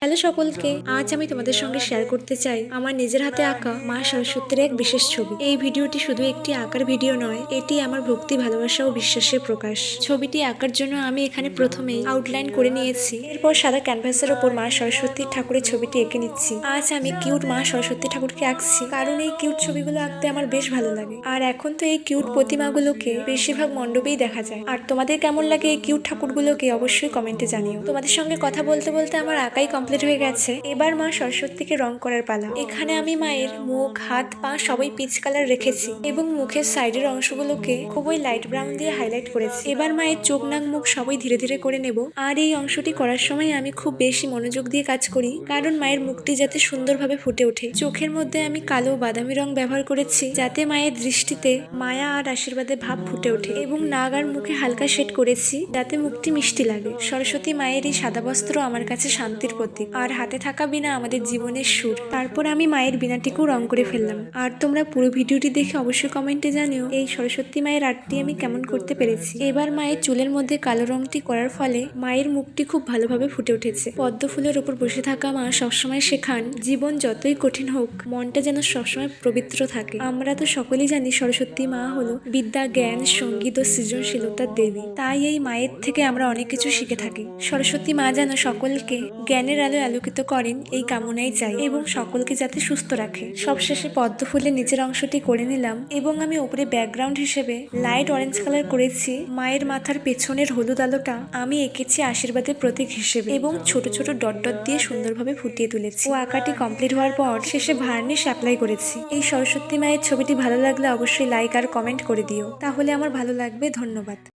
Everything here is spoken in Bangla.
হ্যালো সকলকে, আজ আমি তোমাদের সঙ্গে শেয়ার করতে চাই আমার নিজের হাতে আঁকা মা সরস্বতীর এক বিশেষ ছবি। এই ভিডিওটি শুধু একটি আঁকার ভিডিও নয়, এটি আমার ভক্তি, ভালোবাসা ও বিশ্বাসের প্রকাশ। ছবিটি আঁকার জন্য আমি এখানে প্রথমেই আউটলাইন করে নিয়েছি, এরপর সাদা ক্যানভাসের ওপর মা সরস্বতী ঠাকুরের ছবিটি এঁকে নিচ্ছি। আজ আমি কিউট মা সরস্বতী ঠাকুরকে আঁকছি, কারণ এই কিউট ছবিগুলো আঁকতে আমার বেশ ভালো লাগে। আর এখন তো এই কিউট প্রতিমাগুলোকে বেশিরভাগ মণ্ডপেই দেখা যায়। আর তোমাদের কেমন লাগে এই কিউট ঠাকুরগুলোকে অবশ্যই কমেন্টে জানিও। তোমাদের সঙ্গে কথা বলতে বলতে আমার আঁকাই কমপ্লিট হয়ে গেছে। এবার মা সরস্বতীকে রং করার পালা। এখানে আমি মায়ের মুখ, হাত, পা সবাই পিচ কালার রেখেছি এবং মুখের সাইডের অংশগুলোকে খুবই লাইট ব্রাউন দিয়ে হাইলাইট করেছি। এবার মায়ের চোখ, নাক, মুখ সবাই ধীরে ধীরে করে নেব। আর এই অংশটি করার সময় আমি খুব বেশি মনোযোগ দিয়ে কাজ করি, কারণ মায়ের মুখটি যাতে সুন্দরভাবে ফুটে ওঠে। চোখের মধ্যে আমি কালো বাদামি রং ব্যবহার করেছি, যাতে মায়ের দৃষ্টিতে মায়া আর আশীর্বাদের ভাব ফুটে ওঠে, এবং নাক আর মুখে হালকা শেড করেছি, যাতে মুখটি মিষ্টি লাগে। সরস্বতী মায়ের এই সাদা বস্ত্র আমার কাছে শান্তির প্রতীক, আর হাতে থাকা বীণা আমাদের জীবনের সুর। তারপর আমি মায়ের বীণাটিকেও রং করে ফেললাম। আর তোমরা পুরো ভিডিওটি দেখে অবশ্যই কমেন্টে জানিও এই সরস্বতী মায়ের আর্টটি আমি কেমন করতে পেরেছি। এবার মায়ের চুলের মধ্যে কালো রংটি করার ফলে মায়ের মুখটি খুব ভালোভাবে ফুটে উঠেছে। পদ্ম ফুলের উপর বসে থাকা মা সবসময় শেখান, জীবন যতই কঠিন হোক, মনটা যেন সবসময় পবিত্র থাকে। আমরা তো সকলেই জানি সরস্বতী মা হলো বিদ্যা, জ্ঞান, সঙ্গীত ও সৃজনশীলতার দেবী। তাই এই মায়ের থেকে আমরা অনেক কিছু শিখে থাকি। সরস্বতী মা যেন সকলকে জ্ঞানের আলো আলোকিত করেন, এই কামনাই চাই, এবং সকলকে যাতে সুস্থ রাখে। সবশেষে পদ্ম ফুলের নিচের অংশটি করে নিলাম, এবং আমি উপরে ব্যাকগ্রাউন্ড হিসেবে লাইট অরেঞ্জ কালার করেছি। মায়ের মাথার পেছনের হলুদ আলোটা আমি এঁকেছি আশীর্বাদের প্রতীক হিসেবে, এবং ছোট ছোট ডট ডট দিয়ে সুন্দরভাবে ফুটিয়ে তুলেছি। ও আঁকাটি কমপ্লিট হওয়ার পর শেষে ভার্নিশ অ্যাপ্লাই করেছি। এই সরস্বতী মায়ের ছবিটি ভালো লাগলে অবশ্যই লাইক আর কমেন্ট করে দিও, তাহলে আমার ভালো লাগবে। ধন্যবাদ।